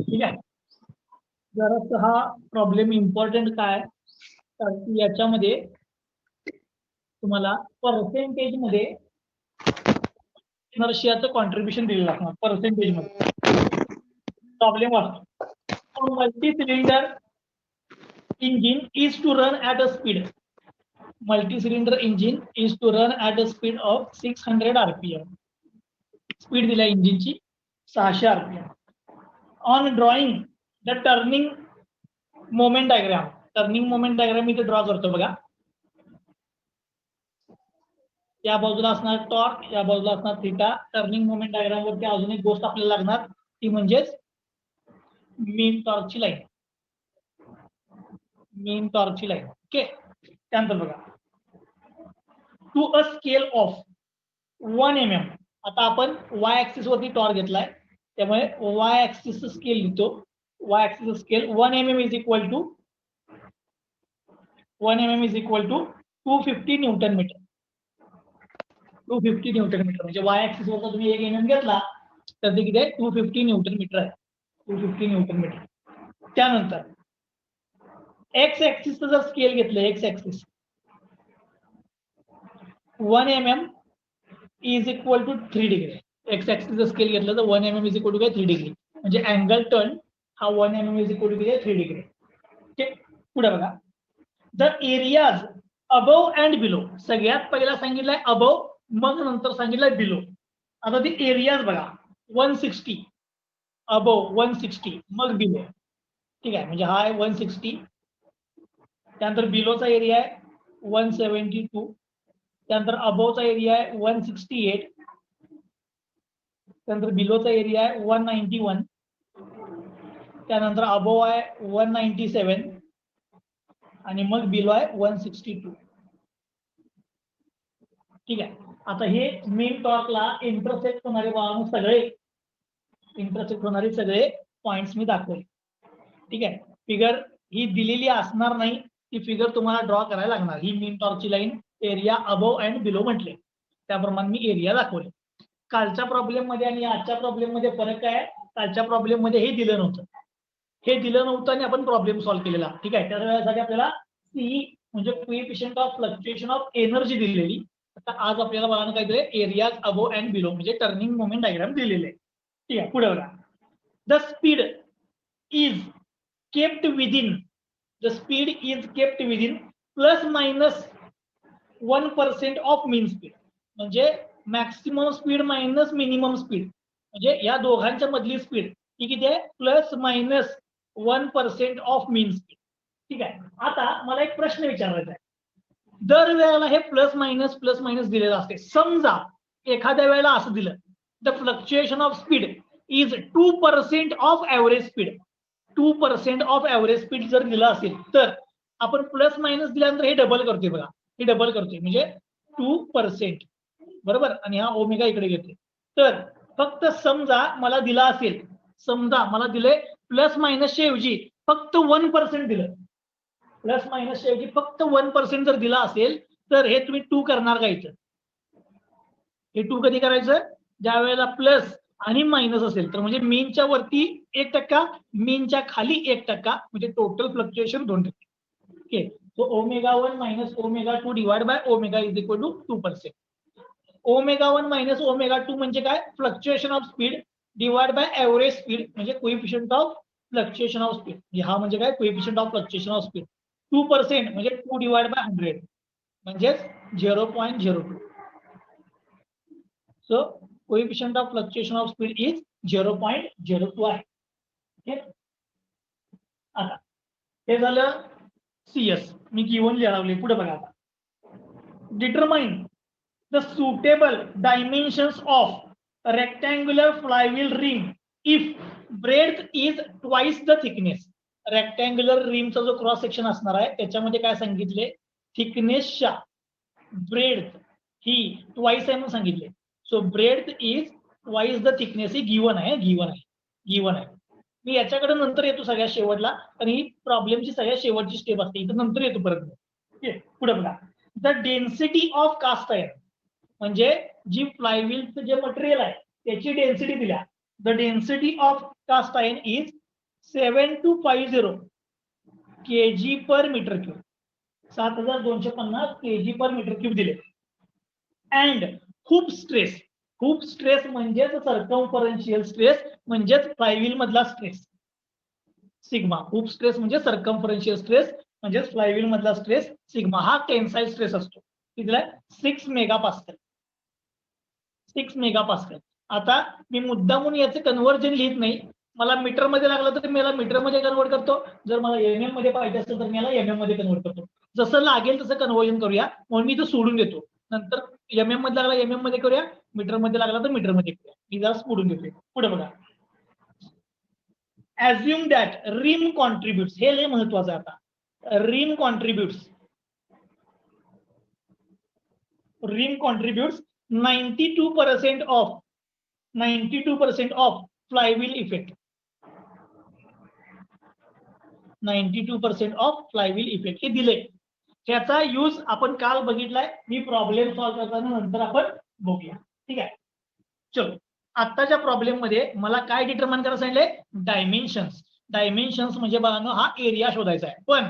ठीक आहे. जरा हा प्रॉब्लेम इम्पॉर्टंट काय तर याच्यामध्ये तुम्हाला पर्सेंटेज मध्ये इनर्शियाचं कॉन्ट्रीब्युशन दिलेलं असणार पर्सेंटेज मध्ये. प्रॉब्लेम असतो multi cylinder engine is to run at a speed multi-cylinder engine is to run at a speed of 600 rpm. Speed दिल्या इंजिनची 600 rpm. On drawing the turning moment diagram. Turning moment diagram इथे draw करतो बघा. या बाजूला असणार torque, या बाजूला असणार थीटा. टर्निंग मोमेंट डायग्राम वरती अजून एक गोष्ट आपल्याला लागणार ती म्हणजेच मीन टॉर्कची लाईन. मीन टॉर्कची लाईन. ओके. त्यानंतर बघा to a scale of 1 mm. आता आपण वाय ऍक्सिस वरती टॉर्क घेतलाय त्यामुळे वाय ऍक्सिस स्केल लिहितो. Y axis scale 1 mm is equal to 250 newton metre. 250 newton metre म्हणजे वाय ऍक्सिस वरचा तुम्ही 1 mm घेतला तर ते किती आहे 250 न्यूटन मीटर आहे. 250 न्यूटन मीटर. त्यानंतर एक्स ऍक्सिसचा जर स्केल घेतलं x axis 1 mm is equal to 3 degree. X ऍक्सिसचा स्केल घेतलं तर 1 mm इज इक्वल टू काय 3 डिग्री म्हणजे अँगल टर्न हा 1 mm is equal to 3 degree. ठीक. पुढे बघा the areas above and below. सगळ्यात पहिला सांगितलंय अबव मग नंतर सांगितलंय बिलो. आता ती एरियाज बघा 160 अबव 160 मग बिलो. ठीक आहे म्हणजे हा आहे 160. त्यानंतर बिलोचा एरिया आहे 172. त्यानंतर अबवचा एरिया आहे 168. त्यानंतर बिलोचा एरिया आहे 191. त्यानंतर अबव आहे 197 आणि मग बिलो आहे 162. ठीक आहे. आता हे मेन टॉर्कला इंटरसेक्ट होणारे सगळे पॉइंट्स मी दाखवले. ठीक आहे. फिगर ही दिलेली असणार नाही ती फिगर तुम्हाला ड्रॉ करायला लागणार. ही मेन टॉर्कची line area above and below म्हटले त्याप्रमाणे मी एरिया दाखवले. कालच्या प्रॉब्लेम मध्ये आणि आजच्या प्रॉब्लेम मध्ये फरक आहे. कालच्या प्रॉब्लेम मध्ये हे दिलं नव्हतं. हे दिलं नव्हतं आणि आपण प्रॉब्लेम सॉल्व्ह केलेला. ठीक आहे. त्यासाठी आपल्याला सी म्हणजे coefficient of fluctuation of energy दिलेली. आता आज आपल्याला बघा काहीतरी एरियाज अबव अँड बिलो म्हणजे टर्निंग मोमेंट डायग्राम दिलेले. ठीक आहे. पुढे बघा the speed is kept within plus minus 1% of mean speed म्हणजे maximum speed minus minimum speed म्हणजे या दोघांच्या मधली स्पीड ही किती आहे plus minus 1% of mean speed. ठीक आहे. आता मला एक प्रश्न विचारायचा आहे. दर वेळेला हे प्लस मायनस दिलेलं असते. समजा एखाद्या वेळेला असं दिलं the fluctuation of speed is 2% of average speed. 2% of average speed जर दिलं असेल तर आपण प्लस मायनस दिल्यानंतर हे डबल करतोय बघा. हे डबल करतोय म्हणजे 2% बरोबर आणि हा ओमेगा इकडे घेतोय. तर फक्त समजा मला दिला असेल समजा मला दिले प्लस मायनसच्या ऐवजी फक्त 1% दिलं. प्लस मायनसच्या ऐवजी फक्त 1% जर दिला असेल तर हे तुम्ही 2 करणार का इथं. हे 2 कधी करायचं ज्या वेळेला प्लस आणि मायनस असेल तर म्हणजे मीनच्या वरती 1% मीनच्या खाली 1% म्हणजे total fluctuation 2%. Okay. So omega 1 minus omega 2 divide by omega is equal to 2%. Omega 1 minus omega 2 म्हणजे काय fluctuation of speed divide by average speed म्हणजे coefficient of fluctuation of speed. हा म्हणजे काय coefficient of fluctuation of speed. 2% म्हणजे 2 divide by 100 म्हणजेच 0.02. So coefficient of fluctuation of speed is 0.02 आहे. Okay. आता हे झालं CS मी गिवन लिहावले. पुढे बघा आता determine the suitable dimensions of rectangular flywheel ring if breadth is twice the thickness. Rectangular रिमचा जो क्रॉस सेक्शन असणार आहे त्याच्यामध्ये काय सांगितले थिकनेसच्या ब्रेड ही ट्वाइस आहे म्हणून सांगितले. So bread is twice the thickness he given आहे. मी याच्याकडे नंतर येतो सगळ्यात शेवटला आणि ही प्रॉब्लेमची सगळ्यात शेवटची स्टेप असते इथं नंतर येतो परत. ओके. पुढे बघा the density of cast iron म्हणजे जी फ्लायव्हीलचं जे मटेरियल आहे त्याची डेन्सिटी दिल्या. The density of cast iron is 7250 kg per metre cube, 7250 kg per metre cube दिले. अँड खूप स्ट्रेस म्हणजेच सर्कम्फरन्शियल स्ट्रेस म्हणजेच फ्लायव्हील मधला स्ट्रेस सिग्मा. खूप स्ट्रेस म्हणजे सर्कम्फरन्शियल स्ट्रेस म्हणजेच फ्लायव्हील मधला स्ट्रेस सिग्मा. हा टेन्साइल स्ट्रेस असतो. कितीला? 6 मेगापास्कल. 6 मेगापास्कल. आता मी मुद्दामून याचे कन्व्हर्जन लिहित नाही. मला मीटर मध्ये लागलं तर मी याला मीटर मध्ये कन्वर्ट करतो. जर मला एमएम मध्ये पाहिजे असेल तर मी याला एमएम मध्ये कन्वर्ट करतो. जसं लागेल तसं कन्व्हर्जन करूया. म्हणून मी इथं सोडून देतो. नंतर एमएम मध्ये लागला एमएम मध्ये करूया, मीटर मध्ये लागला तर मीटर मध्ये करूया. मी जरा सोडून देतोय. पुढे बघा. assume that rim contributes. हे लय महत्वाचं आहे. आता rim contributes 92% of flywheel effect. 92% of flywheel effect हे दिले. त्याचा यूज आपण काल बघितलाय. मी प्रॉब्लेम सॉल्व्ह करताना नंतर आपण बघूया. ठीक आहे. चलो, आत्ताच्या प्रॉब्लेम मध्ये मला काय डिटरमाइन करायला सांगितले? डायमेन्शन्स म्हणजे बघा हा एरिया शोधायचा आहे. पण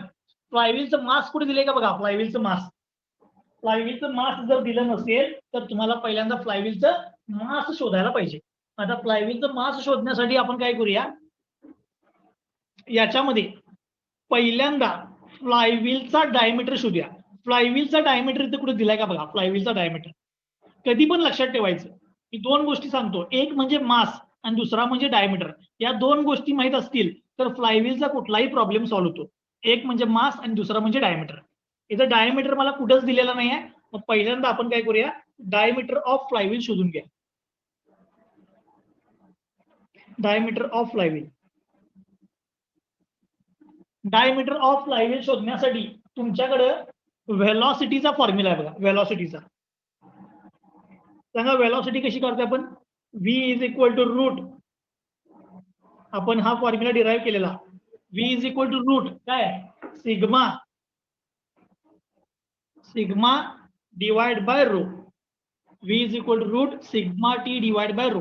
फ्लायव्हीलचं मास कुठे दिले का बघा. फ्लायव्हीलचं मास जर दिलं नसेल तर तुम्हाला पहिल्यांदा फ्लायव्हीलचं मास शोधायला पाहिजे. आता फ्लायव्हीलचं मास शोधण्यासाठी आपण काय करूया, याच्यामध्ये पहिल्यांदा फ्लायव्हीलचा डायमीटर शोधूया. फ्लायव्हीलचा डायमीटर इथे कुठे दिलाय का बघा. फ्लायव्हीलचा डायमीटर कधी पण लक्षात ठेवायचं. मी दोन गोष्टी सांगतो, एक म्हणजे मास आणि दुसरा म्हणजे डायमीटर. या दोन गोष्टी माहित असतील तर फ्लायव्हीलचा कुठलाही प्रॉब्लेम सॉल्व्ह होतो. एक म्हणजे मास आणि दुसरा म्हणजे डायमीटर. इथं डायमीटर मला कुठंच दिलेला नाही आहे. मग पहिल्यांदा आपण काय करूया, डायमीटर ऑफ फ्लायव्हील शोधून घ्या. डायमीटर ऑफ फ्लायव्हील शोधण्यासाठी तुमच्याकडे व्हेलॉसिटीचा फॉर्म्युला आहे बघा. व्हेलॉसिटीचा सांगा. व्हेलॉसिटी कशी करतो आपण? v is equal to root. आपण हा फॉर्म्युला डिराईव्ह केलेला. v is equal to root काय, sigma divide by rho. v is equal to root sigma T divide by rho.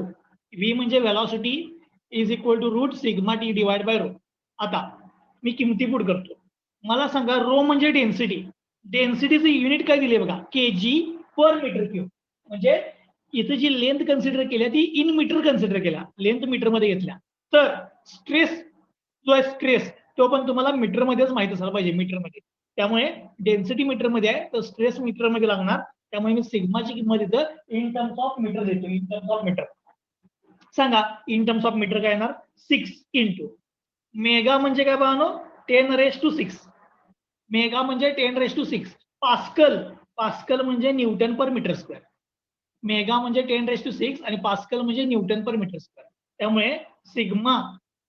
v म्हणजे velocity is equal to root sigma T divide by rho. आता मी किमती put करतो. मला सांगा row म्हणजे density. डेन्सिटीचं unit काय दिले बघा, केजी पर मीटर क्यूब. म्हणजे इथे जी लेंथ कन्सिडर केल्या ती इन मीटर कन्सिडर केल्या, लेंथ मीटर मध्ये घेतल्या. तर स्ट्रेस जो आहे स्ट्रेस तो पण तुम्हाला मीटर मध्येच माहित असायला पाहिजे, मीटर मध्ये. त्यामुळे डेन्सिटी मीटर मध्ये आहे तर स्ट्रेस मीटर मध्ये लागणार. त्यामुळे मी सिग्माची किंमत इथं इन टर्म्स ऑफ मीटर देतो. इन टर्म्स ऑफ मीटर सांगा. इन टर्म्स ऑफ मीटर काय येणार, 6 इंटू मेगा म्हणजे काय बघा, 10⁻⁶. मेगा म्हणजे 10⁻⁶. पास्कल म्हणजे newton per metre square. Mega म्हणजे 10⁻⁶ आणि पास्कल म्हणजे न्यूटन पर मीटर स्क्वेअर. त्यामुळे सिग्मा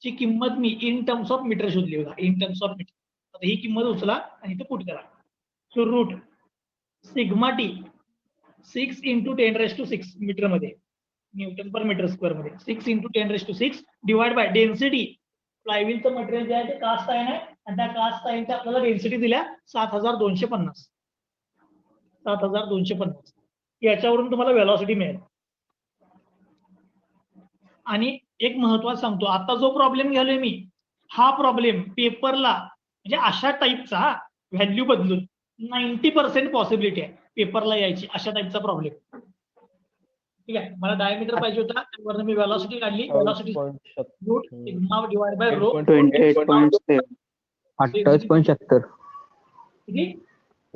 ची किंमत मी इन टर्म्स ऑफ मीटर शोधली बघा. In terms of metre. आता ही किंमत उचला आणि इथे पुट करा. So root sigma T 6 into 10⁻⁶ metre मध्ये, न्यूटन पर मीटर स्क्वेअर मध्ये. 6 इंटू 10⁻⁶ डिवाइड बाय डेन्सिटी. फ्लायव्हीलचं मटेरियल जे आहे ते कास्ट आयर्न आहे आणि त्या कास्ट आयर्नच्या आपल्याला डेन्सिटी दिल्या 7250. 7250 याच्यावरून तुम्हाला व्हेलॉसिटी मिळेल. आणि एक महत्वाचं सांगतो, आता जो प्रॉब्लेम घ्यालोय मी, हा प्रॉब्लेम पेपरला म्हणजे अशा टाईपचा व्हॅल्यू बदलून 90% पॉसिबिलिटी आहे पेपरला यायची, अशा टाईपचा प्रॉब्लेम. ठीक आहे. मला डायमीटर पाहिजे होता, त्यावर मी व्हेलॉसिटी काढली. Velocity root sigma divide by rho. 28.76.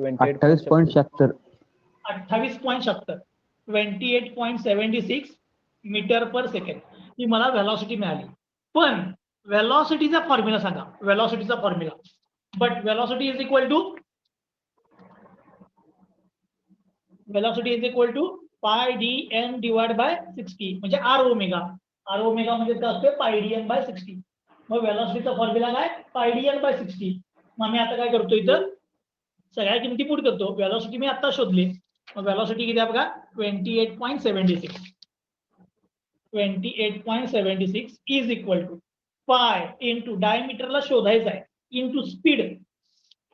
28.76 28.76 metre per second ही मला व्हेलॉसिटी मिळाली. पण व्हेलॉसिटीचा फॉर्म्युला सांगा. व्हेलॉसिटीचा formula, but velocity is equal to pi D N divide by 60 म्हणजे आर ओमेगा. आर ओमेगा म्हणजे काय असते, पाय डी एन बाय 60. मग व्हेलॉसिटीचा फॉर्म्युला काय, पाय डी एन बाय 60. मग मी आता काय करतो, इथं सगळ्या किमती पुट करतो. व्हेलॉसिटी मी आता शोधली. मग व्हेलॉसिटी किती आहे बघा, 28.76. 28.76 is equal to pi into डायमीटरला शोधायचा आहे इंटू स्पीड.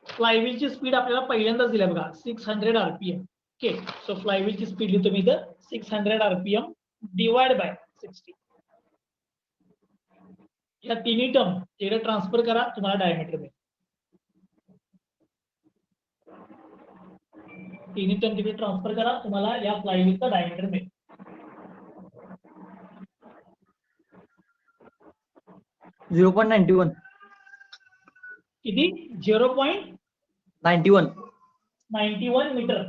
फ्लायव्हीलची स्पीड आपल्याला पहिल्यांदाच दिल्या बघा 600 आरपीएम. ओके. सो फ्लायव्हीलची स्पीड लिहितो मी इथं 600 आरपीएम डिवाइड बाय 60. या तिन्ही टर्म इकडे ट्रान्सफर करा, तुम्हाला डायमीटर मिळेल. तिन्ही टर्म तिकडे ट्रान्सफर करा, तुम्हाला या फ्लायव्हीलचा डायमीटर मिळेल. .91 किती? 0.91 मीटर.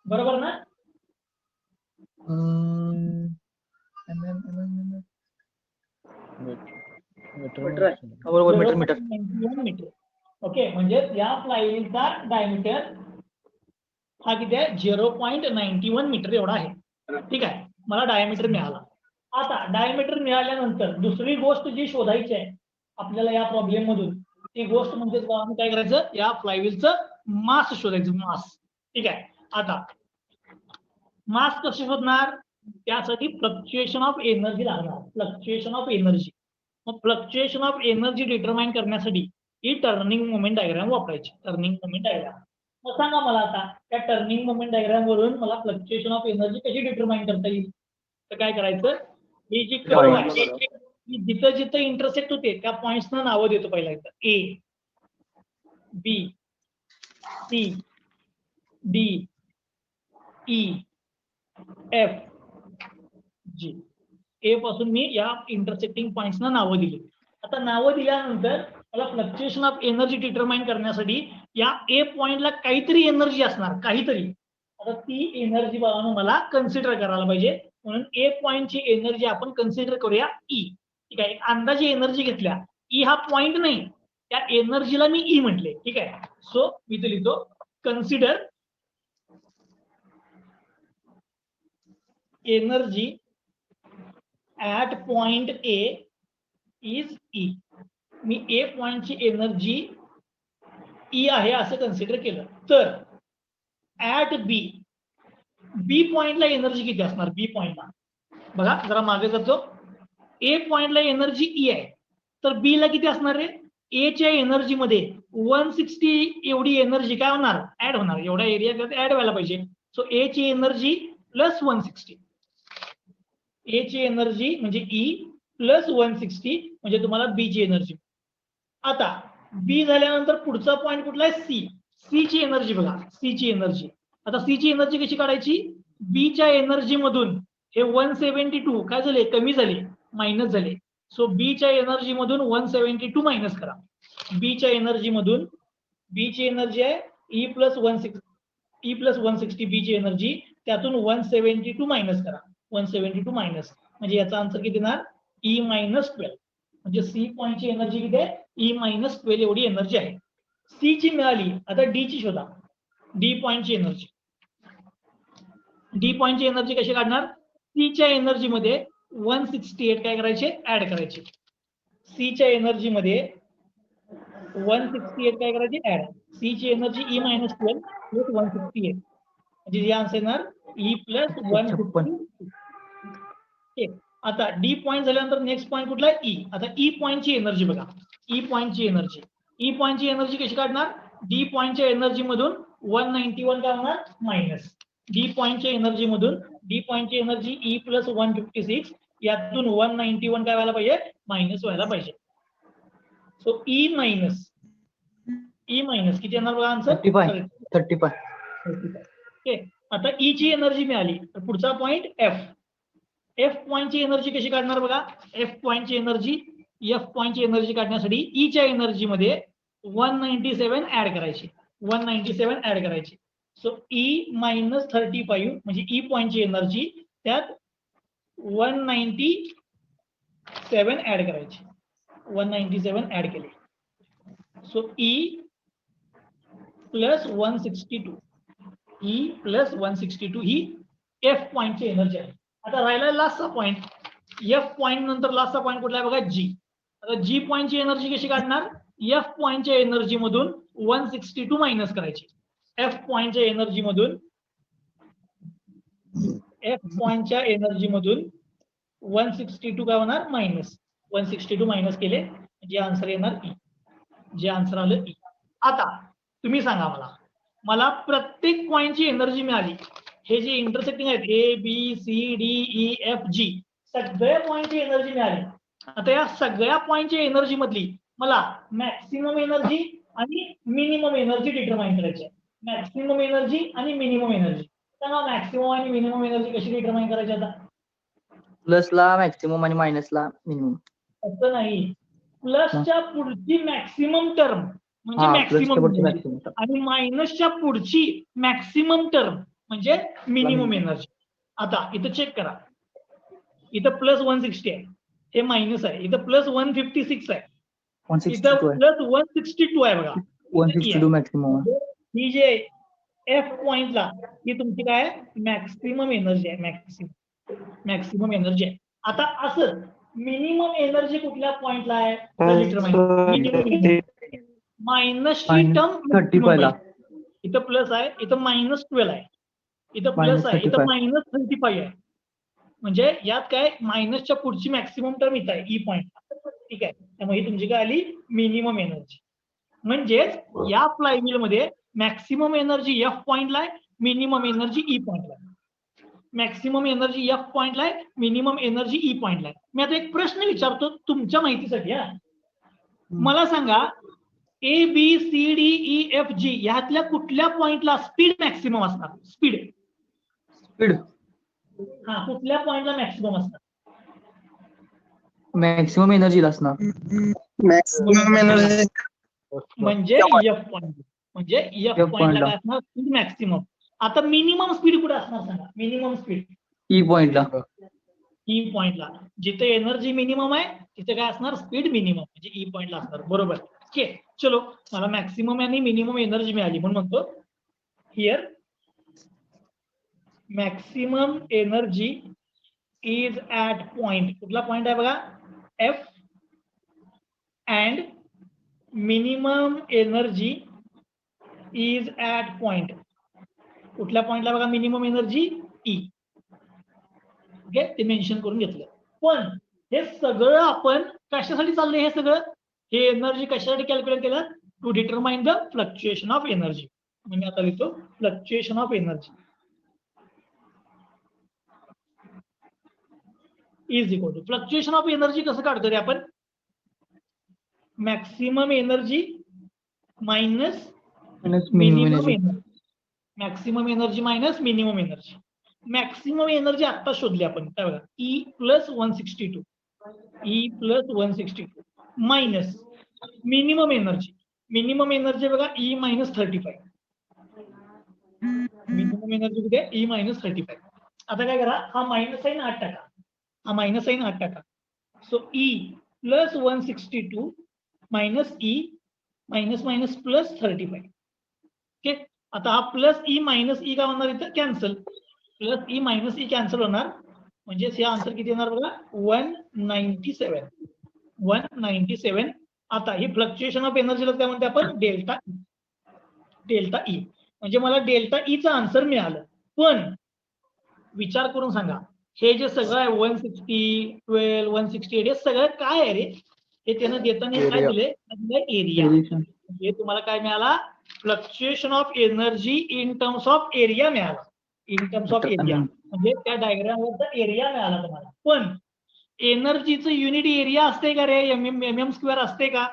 बरोबर ना? मीटर. ओके, म्हणजे या फ्लायव्हीलचा डायमीटर हा किती आहे? 0.91 मीटर एवढा आहे. ठीक आहे, मला डायमीटर मिळाला. आता डायमीटर मिळाल्यानंतर दुसरी गोष्ट जी शोधायची आहे आपल्याला या प्रॉब्लेम मधून, ती गोष्ट म्हणजे काय करायचं? या फ्लायव्हीलचं मास शोधायचं, मास. ठीक आहे, आता मास कसे शोधणार? त्यासाठी फ्लक्च्युएशन ऑफ एनर्जी लागणार. Fluctuation of energy. मग फ्लक्च्युएशन ऑफ एनर्जी डिटरमाइन करण्यासाठी ही टर्निंग मोमेंट डायग्राम वापरायची. Turning moment diagram. मग सांगा मला आता त्या टर्निंग मोमेंट डायग्राम वरून मला फ्लक्च्युएशन ऑफ एनर्जी कशी डिटरमाइन करता येईल? तर काय करायचं? ही जी कर्व आहे जिथं जिथं इंटरसेक्ट होते त्या पॉइंट्सना नावं देतो. पहिला इथं ए, B, C, D, E, F, जी. ए पासून मी या इंटरसेक्टिंग पॉइंट्सना नावं दिली. आता नावं दिल्यानंतर मला फ्लक्च्युएशन ऑफ एनर्जी डिटरमाइन करण्यासाठी या ए पॉइंटला काहीतरी एनर्जी असणार, काहीतरी. आता ती एनर्जी बाळांनो मला कन्सिडर करायला पाहिजे. म्हणून ए पॉइंटची एनर्जी आपण कन्सिडर करूया ई. ठीक आहे, अंदाजे एनर्जी घेतल्या. ई हा पॉइंट नाही, त्या एनर्जीला मी ई म्हटले. ठीक आहे, सो मी इथे लिहितो consider energy at point A is E. मी ए पॉइंटची एनर्जी ई आहे असं कन्सिडर केलं. तर ऍट बी, बी पॉइंटला एनर्जी किती असणार? बी पॉइंटला बघा, जरा मागे जातो. ए पॉइंटला एनर्जी ई आहे, तर बी ला किती असणार आहे? ए च्या एनर्जी मध्ये 160 एवढी एनर्जी काय होणार? ऍड होणार. एवढा एरिया ऍड व्हायला पाहिजे. सो ए ची एनर्जी प्लस 160. ए ची एनर्जी म्हणजे ई प्लस 160 म्हणजे तुम्हाला बी ची एनर्जी. आता बी झाल्यानंतर पुढचा पॉइंट कुठला आहे? सी. सी ची एनर्जी बघा, सी ची एनर्जी. आता सी ची एनर्जी कशी काढायची? बी च्या एनर्जी मधून हे 172 काय झाले? कमी झाले, मायनस झाले. सो बी च्या एनर्जी मधून 172 मायनस करा. बी च्या एनर्जी मधून, बी ची एनर्जी आहे ई प्लस 160 बी ची एनर्जी, त्यातून 172 मायनस करा. 172 मायनस म्हणजे याचा आन्सर किती येणार? E minus 12. म्हणजे सी पॉइंटची एनर्जी किती आहे? ई मायनस 12 एवढी एनर्जी आहे. सी ची मिळाली. आता डी ची शोधा. डी पॉइंटची एनर्जी. डी पॉइंटची एनर्जी कशी काढणार? सी च्या एनर्जी मध्ये 168 काय करायचे? ऍड करायचे. सी च्या एनर्जी मध्ये 168 काय करायचे? ऍड. सी ची एनर्जी ई मायनस 12 प्लस 168 म्हणजे हे आन्सर येणार ई प्लस 150. आता डी पॉइंट झाल्यानंतर नेक्स्ट पॉइंट कुठला? ई. आता ई पॉइंटची एनर्जी बघा. ई पॉइंटची एनर्जी. ई पॉइंटची एनर्जी कशी काढणार? डी पॉइंटच्या एनर्जी मधून 191 काय होणार? मायनस. डी पॉइंटच्या एनर्जी मधून, डी पॉइंटची एनर्जी ई प्लस 156 यातून 191 काय व्हायला पाहिजे? मायनस व्हायला पाहिजे. सो ई मायनस किती येणार बघा आन्सर? 35. ओके, आता ई ची एनर्जी मिळाली तर पुढचा पॉइंट एफ. एफ पॉइंटची एनर्जी कशी काढणार बघा? एफ पॉइंटची एनर्जी काढण्यासाठी ई च्या एनर्जी मध्ये 197 ऍड करायची. 197 ऍड करायची. सो ई मायनस 35 म्हणजे ई पॉइंटची एनर्जी, त्यात 197 ऍड करायची. 197 ऍड केले. So E plus 162. E plus 162 ही एफ पॉइंटची एनर्जी आहे. आता राहिला लास्टचा पॉइंट. एफ पॉइंट नंतर लास्टचा पॉइंट कुठला आहे बघा? जी. आता जी पॉइंटची एनर्जी कशी काढणार? एफ पॉइंटच्या एनर्जी मधून 162 मायनस करायची. एफ पॉइंटच्या एनर्जी मधून 162 काय होणार? मायनस. 162 मायनस केले जे आन्सर येणार ई. जे आन्सर आलं ई. आता तुम्ही सांगा मला प्रत्येक पॉइंटची एनर्जी मिळाली. हे जे इंटरसेक्टिंग आहेत A B C D E F G, सगळ्या पॉइंटची एनर्जी मिळाली. आता या सगळ्या पॉईंटच्या एनर्जी मधली मला मॅक्सिमम एनर्जी आणि मिनिमम एनर्जी डिटरमाइन करायची आहे. मॅक्सिमम एनर्जी आणि मिनिमम एनर्जी. सांगा मॅक्सिमम आणि मिनिमम एनर्जी कशी डिटरमाइन करायची आता? प्लसला मॅक्सिमम आणि मायनसला मिनिमम. असं नाही, प्लसच्या पुढची मॅक्सिमम टर्म म्हणजे प्लसच्या पुढची मॅक्सिमम मॅक्सिमम आणि मायनसच्या पुढची मॅक्सिमम टर्म म्हणजे मिनिमम एनर्जी. आता इथं चेक करा, इथं प्लस 160 आहे, हे मायनस आहे, इथं प्लस 156 आहे, इथं प्लस 162 आहे बघा. 162 मॅक्सिमम. ही जे एफ पॉइंटला ही तुमची काय मॅक्सिमम एनर्जी आहे, मॅक्सिमम एनर्जी आहे. आता असं मिनिमम एनर्जी कुठल्या पॉइंटला आहे मायनसची टर्म 35 ला. इथं प्लस आहे, इथं -12 आहे, इथं प्लस आहे, इथं -35 आहे. म्हणजे यात काय मायनसच्या पुढची मॅक्सिमम टर्म इथं आहे ई पॉइंट. ठीक आहे, त्यामुळे ही तुमची काय आली मिनिमम एनर्जी. म्हणजेच या फ्लायव्हील मध्ये मॅक्सिमम एनर्जी एफ पॉइंटला आहे, मिनिमम एनर्जी ई पॉइंटला आहे. मॅक्सिमम एनर्जी एफ पॉइंटला आहे, मिनिमम एनर्जी ई पॉइंटला आहे. मी आता एक प्रश्न विचारतो तुमच्या माहितीसाठी. मला सांगा A B C D E F G ह्यातल्या कुठल्या पॉइंटला स्पीड मॅक्सिमम असणार? स्पीड कुठल्या पॉइंटला मॅक्सिमम असणार? मॅक्सिमम एनर्जीला असणार. मॅक्सिमम एनर्जी म्हणजे एफ पॉइंट, म्हणजे एफ पॉइंटला काय असणार? Speed maximum. आता मिनिमम स्पीड कुठे असणार सांगा? मिनिमम स्पीड ई पॉइंटला. ई पॉइंटला जिथे एनर्जी मिनिमम आहे तिथे काय असणार? स्पीड मिनिमम म्हणजे ई पॉइंटला असणार. बरोबर. ओके, चलो मला मॅक्सिमम आणि मिनिमम एनर्जी मिळाली म्हणून म्हणतो here maximum energy is at point. कुठला पॉइंट आहे बघा? F. And minimum energy is at point. कुठल्या पॉइंटला बघा मिनिमम एनर्जी? ई. ओके, ते मेन्शन करून घेतलं. पण हे सगळं आपण कशासाठी चाललंय? हे सगळं हे एनर्जी कशासाठी कॅल्क्युलेट केलं? To determine the fluctuation of energy. मी आता लिहितो fluctuation of energy is equal to fluctuation of energy कसं काढतो रे आपण? Maximum energy minus minimum energy. Maximum energy minus minimum energy. Maximum energy आता शोधली आपण, काय बघा E plus 162 minus minimum energy बघा ई -35. मिनिमम एनर्जी कुठे? ई -35. आता काय करा, हा मायनस साइन 8 टाका, हा मायनस साइन 8 टाका. So E plus 162 minus e minus minus plus 35. Okay, आता हा प्लस ई मायनस ई काय होणार इथं? Cancel. Plus e minus E cancel होणार, म्हणजे हे आन्सर किती येणार बघा? 197. आता ही फ्लक्च्युएशन ऑफ एनर्जीला काय म्हणते आपण? Delta E. म्हणजे मला डेल्टा ईचं आन्सर मिळालं. पण विचार करून सांगा, हे जे सगळं आहे 160, 12, 168 हे सगळं काय आहे रे? हे त्यानं देताना काय दिले? एरिया. हे तुम्हाला काय मिळाला? Fluctuation of energy in terms of area मिळाला. इन टर्म्स ऑफ एरिया म्हणजे त्या डायग्रामवरचा एरिया मिळाला तुम्हाला. पण एनर्जीचं युनिट एरिया असते का रे? एम स्क्वेअर असते का?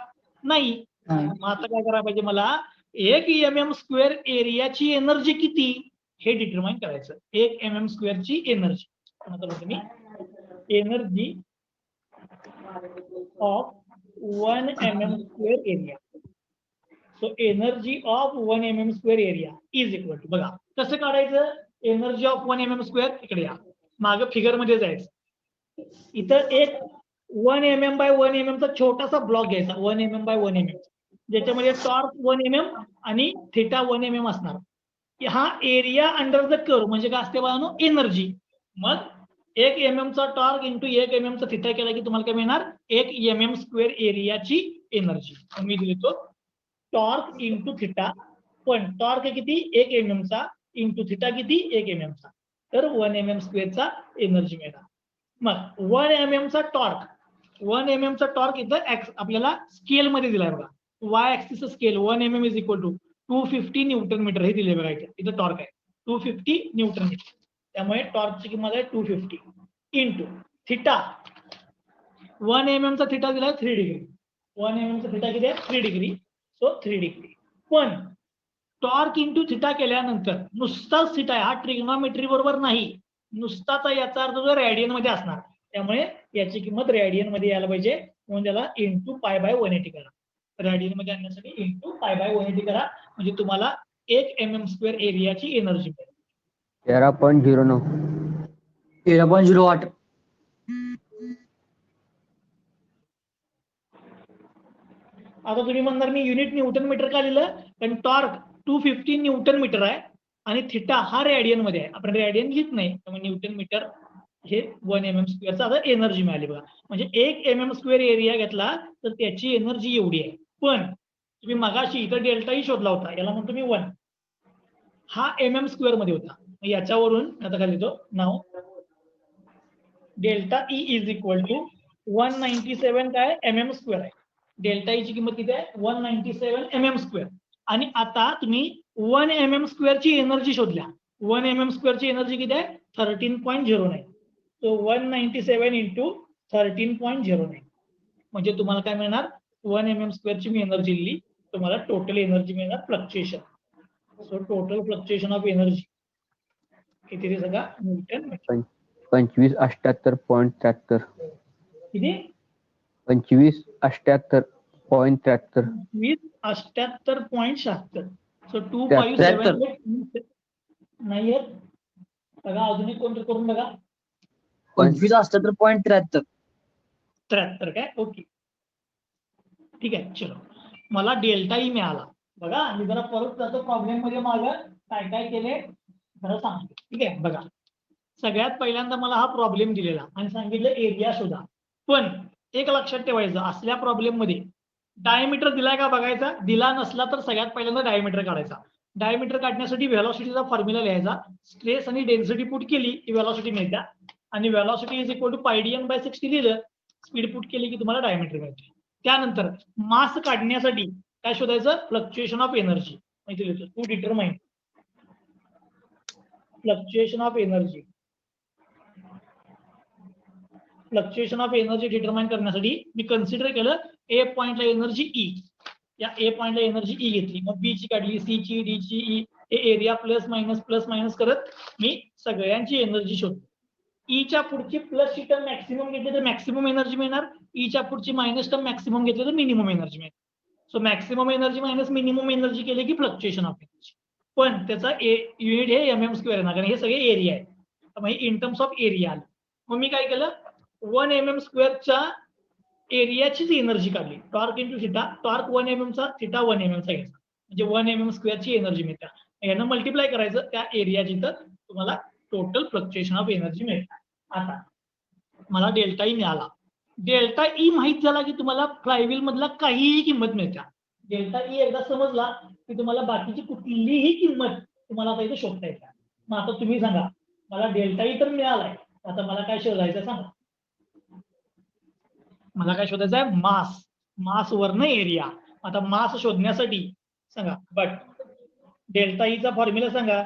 नाही. मग आता काय करायला पाहिजे मला? 1 mm स्क्वेअर एरियाची एनर्जी किती हे डिटरमाइन करायचं. 1 mm स्क्वेअरची एनर्जी. तुम्ही energy of 1 mm square area. So energy of 1 mm square area is equal to, बघा कसं काढायचं? एनर्जी ऑफ 1 mm स्क्वेअर इकडे या, मागे फिगर मध्ये जायचं. इथं एक 1 mm बाय 1 mm चा छोटासा ब्लॉक घ्यायचा, 1 mm बाय 1 mm, ज्याच्यामध्ये टॉर्क 1 mm आणि थिटा 1 mm असणार. हा एरिया अंडर द कर्व म्हणजे काय असते बघा? एनर्जी. मग 1 mm चा टॉर्क इंटू 1 mm चा थिटा केला की तुम्हाला काय मिळणार? 1 mm स्क्वेअर एरियाची एनर्जी. मी लिहितो टॉर्क इंटू थिटा. पण टॉर्क किती? 1 mm चा इंटू थिटा किती? 1 mm चा. तर 1 mm स्क्वेअरचा एनर्जी मिळणार. मग 1 mm चा टॉर्क, 1 mm चा टॉर्क इथं आपल्याला स्केल मध्ये दिलाय बघा. Y axis scale 1 mm is equal to 250 newton metre हे दिले बघा. इथं टॉर्क आहे 250 न्यूटन मीटर. त्यामुळे टॉर्कची किंमत आहे 250 इंटू थिटा. 1 mm चा थिटा दिलाय 3 डिग्री. 1 mm चा थिटा किती आहे 3 डिग्री. So 3 degree. पण टॉर्क इंटू थिटा केल्यानंतर नुसताच थिटा हा ट्रिग्नॉमेट्री बरोबर नाही, नुसताच याचा अर्थ जो रेडियन मध्ये असणार. त्यामुळे याची किंमत रेडियन मध्ये यायला पाहिजे, म्हणून त्याला इंटू पाय बाय 180 करा. रेडियन मध्ये आणण्यासाठी इंटू पाय बाय 180 करा, म्हणजे तुम्हाला 1 mm² एरियाची एनर्जी मिळेल. 13.09. 13.08. आता तुम्ही म्हणणार मी युनिट न्यूटन मीटर का लिहिलं, कारण टॉर्क 250 न्यूटन मीटर आहे आणि थिटा हा रेडियन मध्ये आहे. आपण रेडियन लिहित नाही, त्यामुळे न्यूटन मीटर हे 1 mm² चा आता एनर्जी मिळाली बघा. म्हणजे 1 mm² एरिया घेतला तर त्याची एनर्जी एवढी आहे. पण तुम्ही मगाशी इथं डेल्टा ई शोधला होता, याला म्हणतो मी 1, हा mm² मध्ये होता. याच्यावरून आता काय लिहितो नाव, delta E is equal to 197 काय mm² आहे. डेल्टा ई ची किंमत किती आहे 197 mm². आणि आता तुम्ही 1 mm² ची एनर्जी शोधल्या. 1 mm² ची एनर्जी किती आहे 13.09. सो 197 इंटू 13.09 म्हणजे तुम्हाला काय मिळणार 1 mm² ची मी एनर्जी लिहिली, तुम्हाला टोटल एनर्जी मिळणार fluctuation. So total fluctuation of energy किती ते सगळा न्यूटन मीटर. 2578.73. किती 2578.73. 78.76. सो 257 नाही येत बघा, अजून एक कोणतं करून बघा. 2578.73. 73 काय, ओके ठीक आहे. चलो मला डेल्टा ई मिळाला बघा. मी जरा परत जातो प्रॉब्लेम मध्ये, मागं काय काय केले जरा सांगतो. ठीक आहे बघा, सगळ्यात पहिल्यांदा मला हा प्रॉब्लेम दिलेला आणि सांगितलं एरिया शोधा. पण एक लक्षात ठेवायचं, असल्या प्रॉब्लेम मध्ये डायमीटर दिलाय का बघायचा, दिला नसला तर सगळ्यात पहिल्यांदा डायमीटर काढायचा. डायमीटर काढण्यासाठी व्हेलॉसिटीचा फॉर्म्युला लिहायचा. स्ट्रेस आणि डेन्सिटी पुट केली की व्हेलॉसिटी मिळते, आणि velocity is equal to πdn/60 लिहिलं, स्पीड पुट केली की तुम्हाला डायमीटर मिळते. त्यानंतर मास काढण्यासाठी काय शोधायचं, फ्लक्च्युएशन ऑफ एनर्जी. माहिती लिहितो to determine fluctuation of energy. Fluctuation of energy determine करण्यासाठी मी कन्सिडर केलं ए पॉइंटला एनर्जी ई, या ए पॉइंटला एनर्जी ई घेतली, मग बी ची काढली, सी ची, डी ची, ई, हे एरिया प्लस मायनस करत मी सगळ्यांची एनर्जी शोधली. ई च्या पुढची प्लस ची टर्म मॅक्सिमम घेतली तर मॅक्सिमम एनर्जी मिळणार, ई च्या पुढची मायनस टर्म मॅक्सिमम घेतली तर मिनिमम एनर्जी मिळणार. So maximum energy minus minimum energy केले की फ्लक्च्युएशन ऑफ एनर्जी. पण त्याचा युनिट हे mm² आहे ना, कारण हे सगळे एरिया आहे. त्यामुळे इन टर्म्स ऑफ एरिया आलं. मग मी काय केलं 1 mm² च्या एरियाचीच एनर्जी काढली. Torque into theta, torque 1 mm चा, थिटा 1 mm चा घ्यायचा, म्हणजे 1 mm² ची एनर्जी मिळते. यानं मल्टिप्लाय करायचं त्या एरियाची, तर तुम्हाला टोटल फ्लक्च्युएशन ऑफ एनर्जी मिळते. आता मला डेल्टा ई मिळाला. डेल्टा ई माहित झाला की तुम्हाला फ्लायव्हील मधला काहीही किंमत मिळते. डेल्टा ई एकदा समजला की तुम्हाला बाकीची कुठलीही किंमत तुम्हाला आता इथे शोधता येते. मग आता तुम्ही सांगा, मला डेल्टा ई तर मिळालाय, आता मला काय शोधायचं सांगा. मला काय शोधायचं आहे मास, मास वरनं एरिया. आता मास शोधण्यासाठी सांगा, बट डेल्टा ई चा फॉर्म्युला सांगा.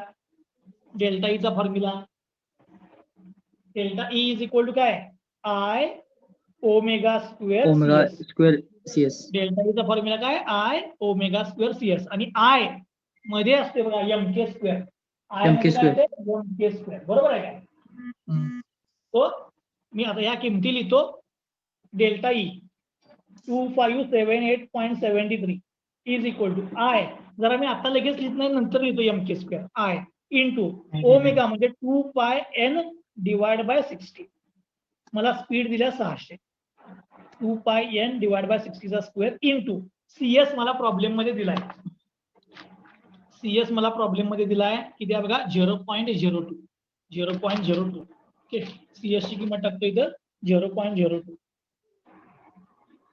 डेल्टा ई चा formula, delta E is equal to काय I ω² ω² CS. डेल्टा ई चा फॉर्म्युला काय I ω² CS, आणि I मध्ये असते बघा mk². mk², बरोबर आहे काय. तो मी आता या किमती लिहितो. Delta E 2578.73 is equal to I, जरा मी आता लगेच लिहित नाही, नंतर लिहितो mk² I इंटू ओमेगा म्हणजे 2πn/60. मला स्पीड दिल्या 600, 2πn/60 चा स्क्वेअर इंटू CS मला प्रॉब्लेम मध्ये दिलाय. CS मला प्रॉब्लेम मध्ये दिलाय किती आहे बघा 0.02. 0.02 ओके. CS ची किंमत टाकतो इथं 0.02.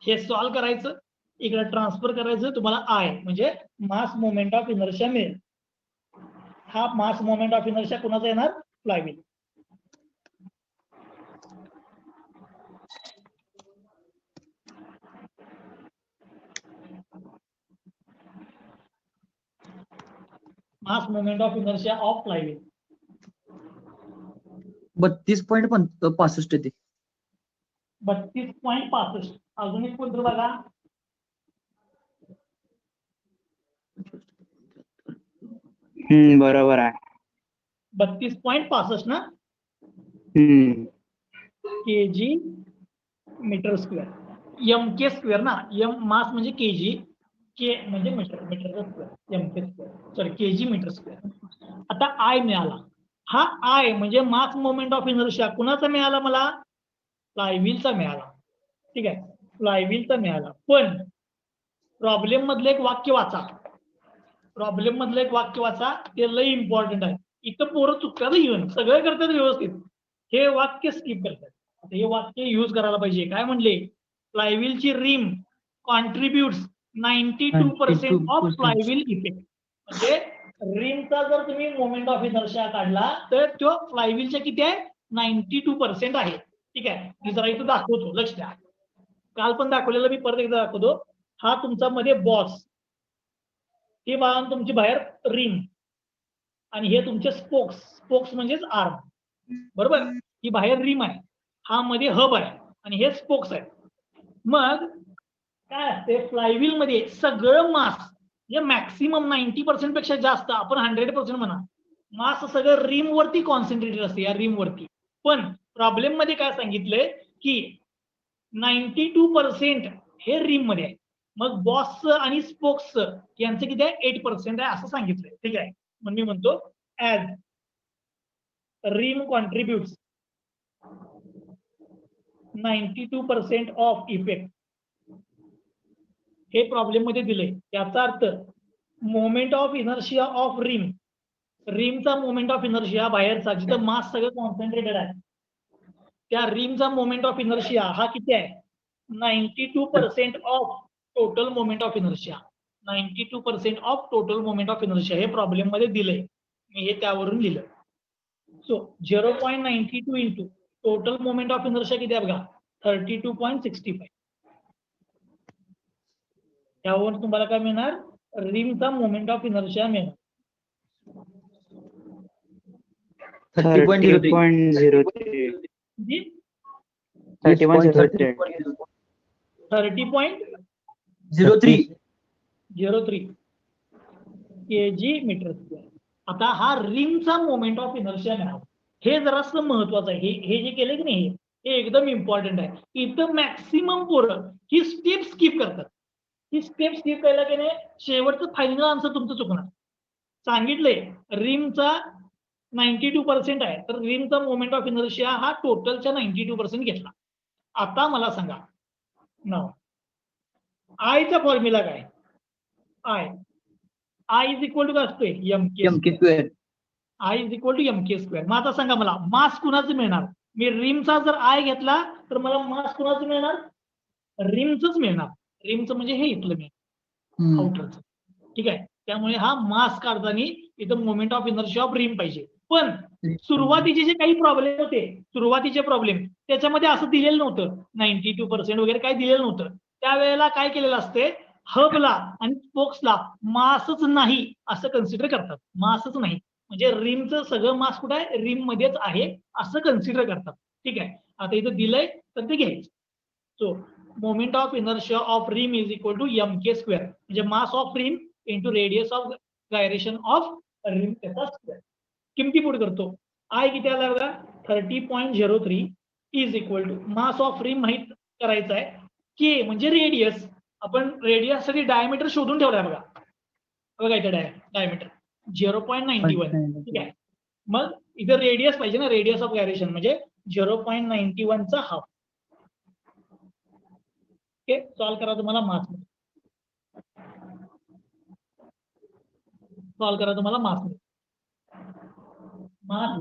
हे सॉल्व्ह करायचं, इकडे ट्रान्सफर करायचं, तुम्हाला I म्हणजे मास मोमेंट ऑफ इनर्शिया मिळेल. हा मास मोमेंट ऑफ इनर्शिया कुणाचा येणार, flywheel. Mass moment of inertia of flywheel 32.65 येते. 32 32.65. अजून एक कोणतं बघा, बरोबर आहे. 32.65 ना, kg metre square. M K square ना, एम मास म्हणजे केजी, के म्हणजे मीटर, मीटरचा square, M K square sorry kg metre square. आता आय मिळाला. हा आय म्हणजे मास मोमेंट ऑफ इनर्शिया कुणाचा मिळाला मला? फ्लायव्हीलचा मिळाला. ठीक आहे, फ्लायव्हीलचा मिळाला. पण प्रॉब्लेम मधलं एक वाक्य वाचा, प्रॉब्लेम मधलं एक वाक्य वाचा, ते लय इम्पॉर्टंट आहे. इथं पोरं चुकतात येऊन, सगळे करतात व्यवस्थित, हे वाक्य स्किप करतात. आता हे वाक्य युज करायला पाहिजे. काय म्हणले? फ्लायव्हीलची रिम कॉन्ट्रीब्युट्स 92% ऑफ फ्लायव्हील इफेक्ट. म्हणजे रिमचा जर तुम्ही मोमेंट ऑफ इनर्शिया काढला तर तो फ्लायव्हीलच्या किती आहे? 92% आहे. ठीक आहे, मी जरा इथं दाखवतो, लक्ष द्या. काल पण दाखवलेलं, मी परत एकदा दाखवतो. हा तुमचा मध्ये बॉस, हे बघा तुमची बाहेर रिम, आणि हे तुमचे स्पोक्स, स्पोक्स म्हणजेच आर्म, बरोबर. ही बाहेर रिम आहे, हा मध्ये हब आहे, आणि हे स्पोक्स आहे. मग काय असते फ्लायव्हील मध्ये? सगळं मास म्हणजे मॅक्सिमम 90% पेक्षा जास्त, आपण 100% म्हणा, मास सगळं रिम वरती कॉन्सन्ट्रेटेड असते, या रिम वरती. पण प्रॉब्लेम मध्ये काय सांगितलंय की 92% हे रिम मध्ये आहे. मग बॉस आणि स्पोक्स यांचं किती आहे? 8% आहे असं सांगितलंय. ठीक आहे, मग मी म्हणतो as rim contributes 92% of effect, हे प्रॉब्लेम मध्ये दिले. याचा अर्थ moment of inertia of rim, रिमचा मोमेंट ऑफ इनर्शिया बाहेरचा, जिथं मास सगळं कॉन्सन्ट्रेटेड आहे, त्या रिमचा मोमेंट ऑफ इनर्शिया हा किती आहे? 92% of total moment of inertia. 92% of total moment of inertia हे प्रॉब्लेम मध्ये दिलंय, मी हे त्यावरून लिहिलं. So 0.92 into total moment of inertia किती आहे बघा? 32.65. त्यावर तुम्हाला काय मिळणार? रिमचा मोमेंट ऑफ इनर्शिया मिळणार. 30.03. 30.03 केजी मीटर स्क्वेअर. आता हा रिमचा मोमेंट ऑफ इनर्शिया मिळाला, हे जरासं महत्वाचं आहे. हे जे केले की नाही, हे एकदम इम्पॉर्टंट आहे. इथं मॅक्सिमम पोरं ही स्टेप स्किप करतात. ही स्टेप स्किप केला की नाही, शेवटचं फायनल आन्सर तुमचं चुकणार. सांगितलंय रिमचा 92% आहे, तर रिमचा मोमेंट ऑफ इनर्शिया हा टोटलच्या 92% घेतला. आता मला सांगा नाव आयचा फॉर्म्युला काय? आय इज इक्वल टू काय असतोय? M K square. I is equal to M K square. मग आता सांगा मला मास कुणाचं मिळणार? मी रिमचा जर आय घेतला तर मला मास कुणाचं मिळणार? रिमचंच मिळणार. रिमचं म्हणजे हे इथलं मिळणार, आउटरचं. ठीक आहे, त्यामुळे हा मास काढताना इथं मोमेंट ऑफ इनर्शिया ऑफ रिम पाहिजे. पण सुरुवातीचे जे काही प्रॉब्लेम होते, सुरुवातीचे प्रॉब्लेम, त्याच्यामध्ये असं दिलेलं नव्हतं, 92% वगैरे काय दिलेलं नव्हतं. त्यावेळेला काय केलेलं असते, हबला आणि स्पोक्सला मासच नाही असं कन्सिडर करतात. मासच नाही म्हणजे रिमचं सगळं मास कुठं आहे? रिम मध्येच आहे असं कन्सिडर करतात. ठीक आहे, आता इथं दिलंय तर ते घ्यायचं. So moment of inertia of rim is equal to M K square, म्हणजे mass of rim into radius of gyration of rim त्याचा स्क्वेअर. किमती पुढे करतो. आय किती आला बघा? 30.03 is equal to mass of rim माहित करायचं आहे, के म्हणजे रेडियस. आपण रेडियस साठी डायमीटर शोधून ठेवलाय बघा, बघा इथे डायमीटर 0.91. ठीक आहे, मग इथं रेडियस पाहिजे ना, रेडियस ऑफ गायरेशन म्हणजे 0.91 चा हाफ. ओके, सॉल्व करा, तुम्हाला मास मिळेल. सॉल्व करा, तुम्हाला मास मिळेल.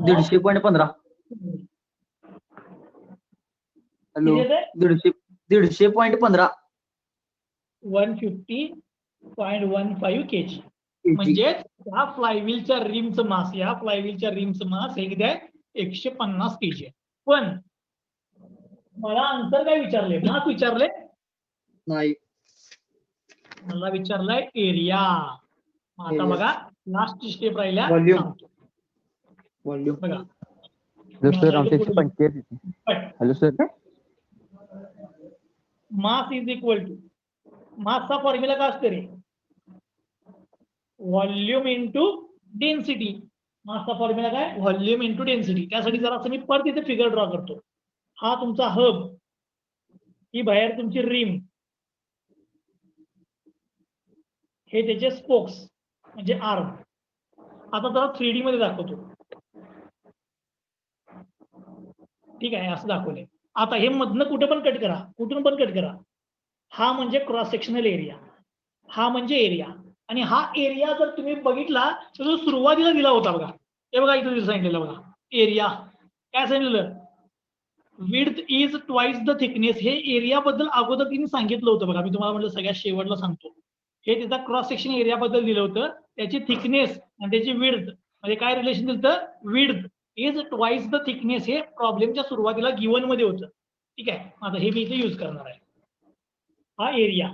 150.15. हॅलो, 150.15. 150.15 केजी. म्हणजे या फ्लायव्हीलच्या रिमचं मास, या फ्लायव्हीलच्या रिमचं मास हे किती आहे? 150 केजी आहे. पण मला आन्सर काय विचारले? मास विचारले नाही, मला विचारलाय एरिया. आता बघा लास्ट स्टेप राहिल्या, Volume. बघा. हॅलो सर, आमच्या 185. Hello sir, mass is equal to, मासचा फॉर्म्युला काय असतो रे, व्हॉल्यूम इंटू डेन्सिटी. मासचा फॉर्म्युला काय, व्हॉल्यूम इंटू डेन्सिटी. त्यासाठी जरा असं मी परत इथे फिगर ड्रॉ करतो. हा तुमचा हब, ही बाहेर तुमची रिम, हे त्याचे स्पोक्स म्हणजे आर्म. आता जरा 3D मध्ये दाखवतो. ठीक आहे, असं दाखवलंय. आता हे मधनं कुठे पण कट करा, कुठून पण कट करा. हा म्हणजे क्रॉस सेक्शनल एरिया, हा म्हणजे एरिया. आणि हा एरिया जर तुम्ही बघितला तर जो सुरुवातीला दिला होता बघा, हे बघा इथं सांगितलेलं बघा, एरिया काय सांगितलेलं, width is twice the thickness. हे एरिया बद्दल अगोदर तिने सांगितलं होतं बघा, मी तुम्हाला म्हटलं सगळ्यात शेवटला सांगतो. हे त्याचा क्रॉस सेक्शन एरिया बद्दल दिलं होतं, त्याची थिकनेस आणि त्याची विड्थ म्हणजे काय रिलेशन दिलं होतं, width is twice the thickness. हे प्रॉब्लेमच्या सुरुवातीला गिवन मध्ये होतं. ठीक आहे, आता हे मी इथे युज करणार आहे. हा एरिया,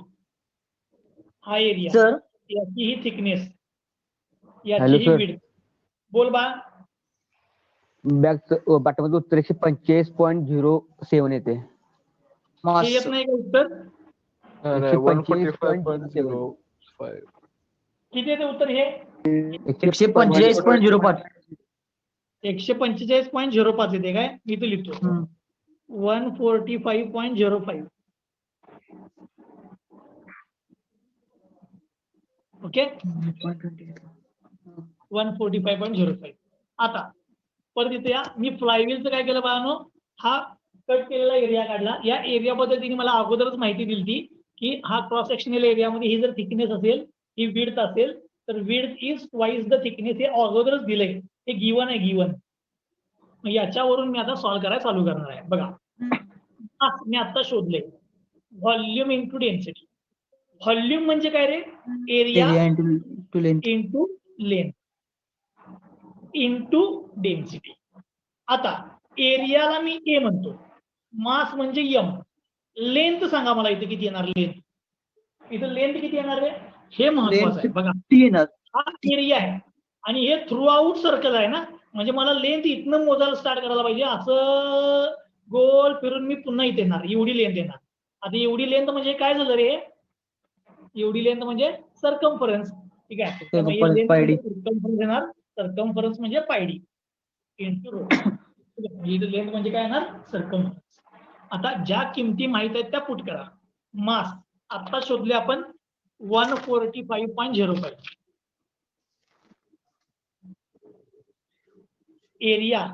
हा एरिया, सर याची ही थिकनेस, हॅलो याची ही सर. विड्थ. बोल बा. बॅक पाठामध्ये उत्तर 145.07 येते. हे मास येत नाही का उत्तर, 145.07. किती येते उत्तर हे, 145.05. 145.05 येते काय, मी इथे लिहितो 145.05. ओके, 145.05. आता परत इथे या, मी फ्लायव्हीलचं काय केलं बाळांनो, हा कट केलेला एरिया काढला. या एरिया बद्दल तिने मला अगोदरच माहिती दिली की हा क्रॉस सेक्शनल एरियामध्ये ही जर थिकनेस असेल, ही विड्थ असेल, तर width is twice the thickness. हे अगोदरच दिलंय, हे गिवन आहे, गिवन. याच्यावरून मी आता सॉल्व्ह करायला चालू करणार आहे. बघा, मी आता शोधले व्हॉल्यूम इंटू डेन्सिटी. व्हॉल्यूम म्हणजे काय रे, area area into length. Into length into density. आता एरियाला मी ए म्हणतो, मास म्हणजे एम, लेंथ सांगा मला इथे किती येणार, लेंथ इथं लेंथ किती येणार रे, हे महत्वाचं आहे. बघा, हा एरिया आहे आणि हे थ्रू आउट सर्कल आहे ना, म्हणजे मला लेंथ इथनं मोजायला स्टार्ट करायला पाहिजे. असं गोल फिरून मी पुन्हा इथे येणार, एवढी लेंथ येणार. आता एवढी लेंथ म्हणजे काय झालं रे, एवढी लेंथ म्हणजे सर्कम्फरन्स. ठीक आहे, सर्कम्फरन्स येणार, सर्कम्फरन्स म्हणजे पायडी इंटू रो. लेंथ म्हणजे काय येणार, सर्कम्फरन्स. आता ज्या किमती माहित आहेत त्या पुट करा. मास आता शोधले आपण 145.05. Area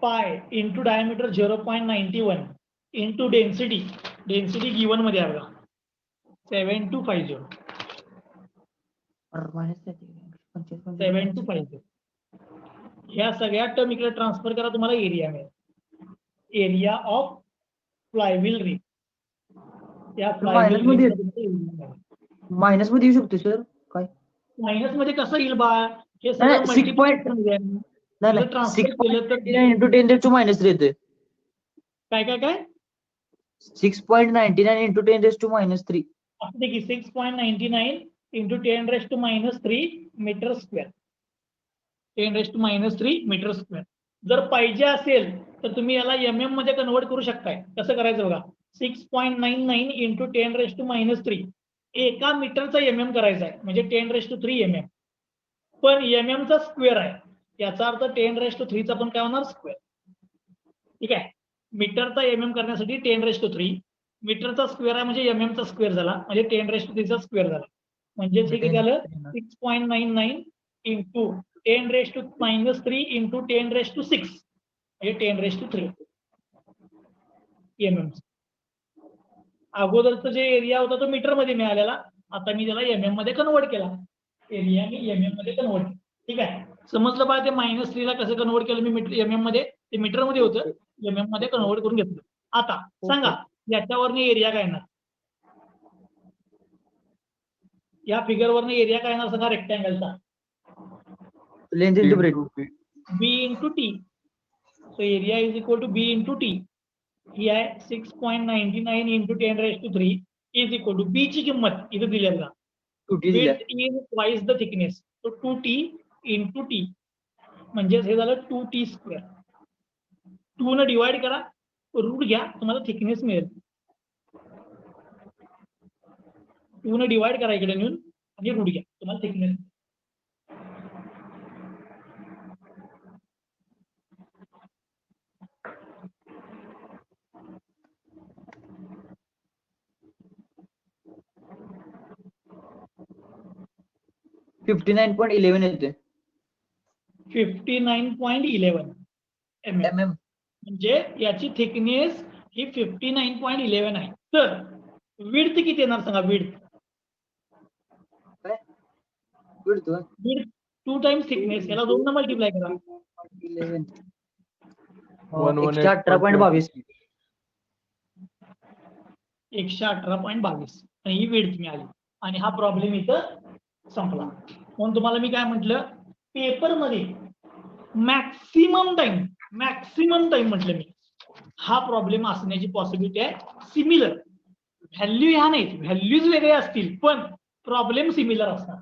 pi into diameter 0.91 into density, density given मध्ये आहे बघा 7250. 7250 ह्या सगळ्या टर्म इकडे ट्रान्सफर करा, तुम्हाला एरिया मिळेल. Area of flywheel ring. त्या फ्लायव्हील मायनस मध्ये येऊ शकतो सर, काय मायनस मध्ये कसं येईल बा, हे सगळं मल्टिप्लिकेशन ट्रान्सफर केलं तर इंटू 10⁻³ मायनस येते. काय काय काय 6.99 इंटू 10⁻³ असं दे की 6.99 into 10⁻³ metre square, 10⁻³ metre square. जर पाहिजे असेल तर तुम्ही याला MM मध्ये कन्वर्ट करू शकताय. कसं करायचं बघा, 6.99 इंटू 10⁻³ एका मीटरचा MM करायचा आहे, म्हणजे 10⁻³ MM. पण MM चा स्क्वेअर आहे, याचा अर्थ 10⁻³ चा पण काय होणार, स्क्वेअर. ठीक आहे, मीटरचा MM करण्यासाठी 10⁻³, मीटरचा स्क्वेअर आहे म्हणजे MM चा स्क्वेअर झाला, म्हणजे 10⁻³ चा स्क्वेअर झाला. म्हणजे हे किती झालं, 6.99 इंटू 10⁻³ इंटू 10⁻⁶ म्हणजे 10⁻³ MM. अगोदरचा जे एरिया होता तो मीटर मध्ये मिळालेला, आता मी त्याला MM मध्ये कन्वर्ट केला. एरिया मी MM मध्ये कन्वर्ट. ठीक आहे, समजलं बा ते -3 ला कसं कन्वर्ट केलं मी MM मध्ये, ते मीटर मध्ये होतं, MM मध्ये कन्वर्ट करून घेतलं. आता सांगा याच्यावरनं एरिया काय येणार, या फिगर वरनं एरिया काय येणार सांगा, रेक्टँगलचा length into breadth. B into T. So area is equal to B into T. ही आहे 6.99 into 10⁻³ is equal to B ची किंमत इथं दिली आहे, width is twice the thickness, तो 2T इंटू टी, म्हणजेच हे झालं 2T स्क्वेअर. 2 न डिवाइड करा, रूट घ्या, तुम्हाला थिकनेस मिळेल. 2 डिवाइड करा इकडे नेऊन आणि रूट घ्या, तुम्हाला थिकनेस. $59.11 येते 59.11 mm. म्हणजे याची थिकनेस ही 59.11 आहे. तर विड्थ किती येणार सांगा? विड्थ विड्थ 2 टाइम्स थिकनेस, याला 2 ने मल्टिप्लाय करा. 118.22 118.22 आणि ही विड्थ मिळाली आणि हा प्रॉब्लेम इथं संपला. म्हणून तुम्हाला मी काय म्हटलं, पेपरमध्ये मॅक्सिमम टाइम म्हटलं मी, हा प्रॉब्लेम असण्याची पॉसिबिलिटी आहे सिमिलर. व्हॅल्यू ह्या नाहीत, व्हॅल्यूज वेगळे असतील पण प्रॉब्लेम सिमिलर असणार.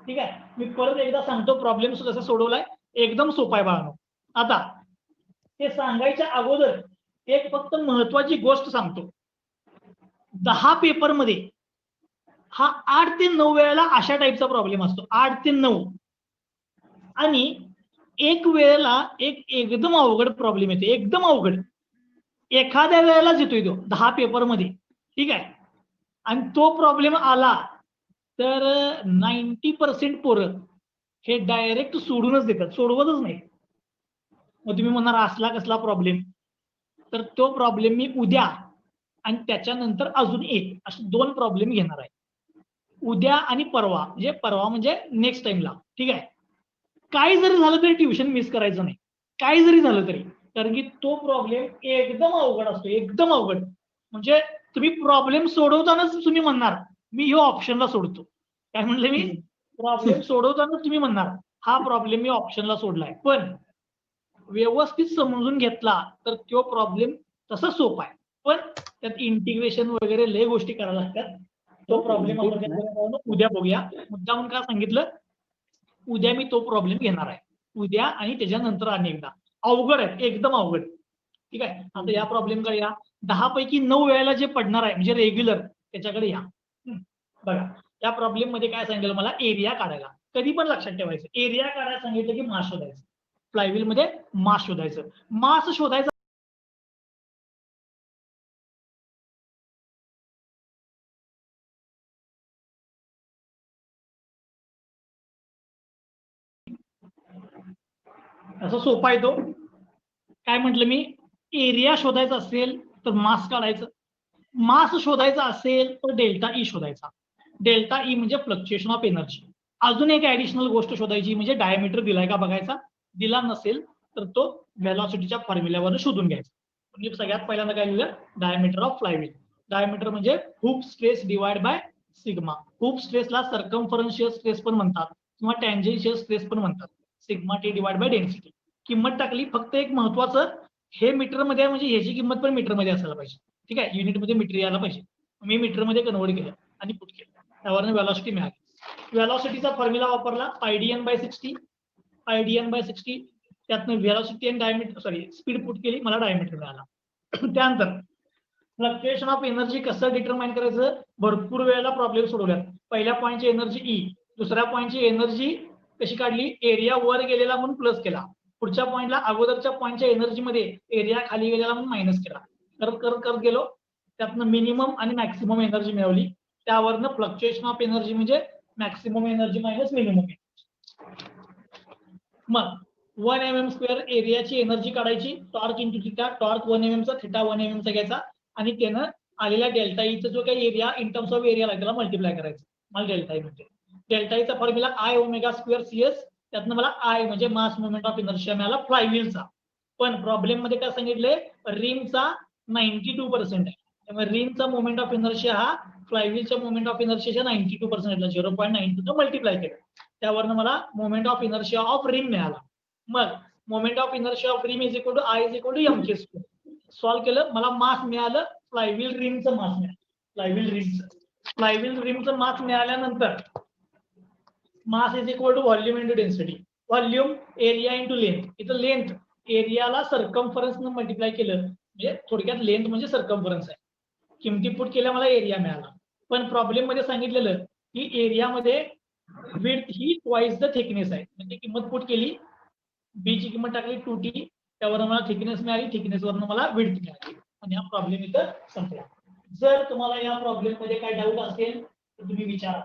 ठीक आहे, मी परत एकदा सांगतो प्रॉब्लेम कसा सोडवलाय, एकदम सोपा आहे बाळांनो. आता ते सांगायच्या अगोदर एक फक्त महत्वाची गोष्ट सांगतो. 10 पेपरमध्ये हा 8 ते 9 वेळेला अशा टाईपचा प्रॉब्लेम असतो, 8 ते 9. आणि एक वेळेला एक एकदम अवघड प्रॉब्लेम येतो, एकदम अवघड. एखाद्या वेळेलाच येतोय तो 10 पेपरमध्ये. ठीक आहे, आणि तो प्रॉब्लेम आला तर 90% पोरं हे डायरेक्ट सोडूनच देतात, सोडवतच नाही. मग तुम्ही म्हणणार असला कसला प्रॉब्लेम, तर तो प्रॉब्लेम मी उद्या आणि त्याच्यानंतर अजून एक असे 2 प्रॉब्लेम घेणार आहे. उद्या आणि परवा, म्हणजे परवा म्हणजे नेक्स्ट टाइमला. ठीक आहे, काही जरी झालं तरी ट्युशन मिस करायचं नाही, काही जरी झालं तरी, कारण की तो प्रॉब्लेम एकदम अवघड असतो, एकदम अवघड. म्हणजे तुम्ही प्रॉब्लेम सोडवतानाच तुम्ही म्हणणार मी ह्यो ऑप्शनला सोडतो. काय म्हणले मी? प्रॉब्लेम सोडवतानाच तुम्ही म्हणणार हा प्रॉब्लेम मी ऑप्शनला सोडलाय. पण व्यवस्थित समजून घेतला तर तो प्रॉब्लेम तसा सोपा आहे, पण त्यात इंटिग्रेशन वगैरे लय गोष्टी करायला लागतात. तो प्रॉब्लेम आपण उद्या बघूया. मुद्दामून का सांगितलं, उद्या मी तो प्रॉब्लेम घेणार आहे, उद्या आणि त्याच्यानंतर अनेकदा. अवघड आहे, एकदम अवघड. ठीक आहे, आता या प्रॉब्लेमकडे या. 10 पैकी 9 वेळेला जे पडणार आहे म्हणजे रेग्युलर, त्याच्याकडे या. बघा, या प्रॉब्लेम मध्ये काय सांगितलं मला, एरिया काढायला. कधी पण लक्षात ठेवायचं, एरिया काढायला सांगितलं की मास शोधायचं. फ्लायव्हील मध्ये मास शोधायचं. मास शोधायचं असं सोपा आहे तो. काय म्हटलं मी, एरिया शोधायचा असेल तर मास काढायचं, मास शोधायचा असेल तर डेल्टा ई शोधायचा. डेल्टा ई म्हणजे फ्लक्च्युएशन ऑफ एनर्जी. अजून एक ऍडिशनल गोष्ट शोधायची म्हणजे डायमीटर दिलाय का बघायचा, दिला नसेल तर तो व्हेलॉसिटीच्या फॉर्म्युल्यावर शोधून घ्यायचा. म्हणजे सगळ्यात पहिल्यांदा काय लिहिलं, डायमीटर ऑफ फ्लायव्हील. डायमीटर म्हणजे hoop stress divide by sigma. Hoop स्ट्रेसला सर्कम्फरन्शियल स्ट्रेस पण म्हणतात किंवा टँजेन्शियल स्ट्रेस पण म्हणतात. Sigma T divide by density. किंमत टाकली, फक्त एक महत्वाचं, हे मीटर मध्ये आहे म्हणजे ह्याची किंमत पण मीटर मध्ये असायला पाहिजे. ठीक आहे, युनिट मध्ये मीटर यायला पाहिजे. मी मीटर मध्ये कन्वर्ट केलं आणि पुट केलं, त्यावरनं व्हेलॉसिटी मिळाली. व्हेलॉसिटीचा फॉर्म्युला वापरला, πdn/60. πdn/60 त्यातनं व्हेलॉसिटी आणि डायमीटर, सॉरी स्पीड पुट केली, मला डायमीटर मिळाला. त्यानंतर फ्लक्च्युएशन ऑफ एनर्जी कसं डिटरमाइन करायचं, भरपूर वेळेला प्रॉब्लेम सोडवल्यात. पहिल्या पॉईंटची एनर्जी ई, दुसऱ्या पॉईंटची एनर्जी कशी काढली, एरिया वर गेलेला म्हणून प्लस केला, पुढच्या पॉईंटला अगोदरच्या पॉईंटच्या एनर्जी मध्ये एरिया खाली गेलेला म्हणून मायनस केला. करत गेलो, त्यातनं मिनिमम आणि मॅक्सिमम एनर्जी मिळवली. त्यावरनं फ्लक्च्युएशन ऑफ एनर्जी म्हणजे maximum energy minus minimum energy. मग 1 mm² एरियाची एनर्जी काढायची, torque into theta, torque 1 mm चा, थिटा 1 mm चा घ्यायचा आणि त्यानं आलेल्या डेल्टा ईचा जो काही area in terms of area लागेल त्याला मल्टिप्लाय करायचं. मला डेल्टा ई मिळते. Delta Icha formula I⍵² CS. त्यातनं मला I म्हणजे मास मोमेंट ऑफ इनर्शिया मिळाला फ्लायव्हीलचा. पण प्रॉब्लेम मध्ये काय सांगितले, रिमचा 92% आहे, त्यामुळे रिमचा मोमेंट ऑफ इनर्शिया हा फ्लायव्हीलच्या मोमेंट ऑफ इनर्शियाच्या 92% 0.92 मल्टिप्लाय केलं. त्यावरनं मला moment of inertia of rim मिळाला. मग moment of inertia of rim is equal to I is equal to mk². Solve केलं, मला मास मिळालं, फ्लायव्हील रिमचं मास मिळालं. फ्लायव्हील रिमचं मास मिळाल्यानंतर mass is equal to volume into density. Volume, area into length. इथं लेंथ, एरियाला सर्कम्फरन्स न मल्टिप्लाय केलं म्हणजे थोडक्यात लेंथ म्हणजे सर्कम्फरन्स आहे. किमती पुट केल्या मला एरिया मिळाला. पण प्रॉब्लेम मध्ये सांगितलेलं की एरियामध्ये width he twice the thickness आहे. म्हणजे किंमत पुट केली, बी ची किंमत टाकली 2t, त्यावर मला थिकनेस मिळाली, थिकनेस वरनं मला विड्थ मिळाली आणि हा प्रॉब्लेम इथं संपला. जर तुम्हाला या प्रॉब्लेम मध्ये काय डाऊट असेल तर तुम्ही विचारा.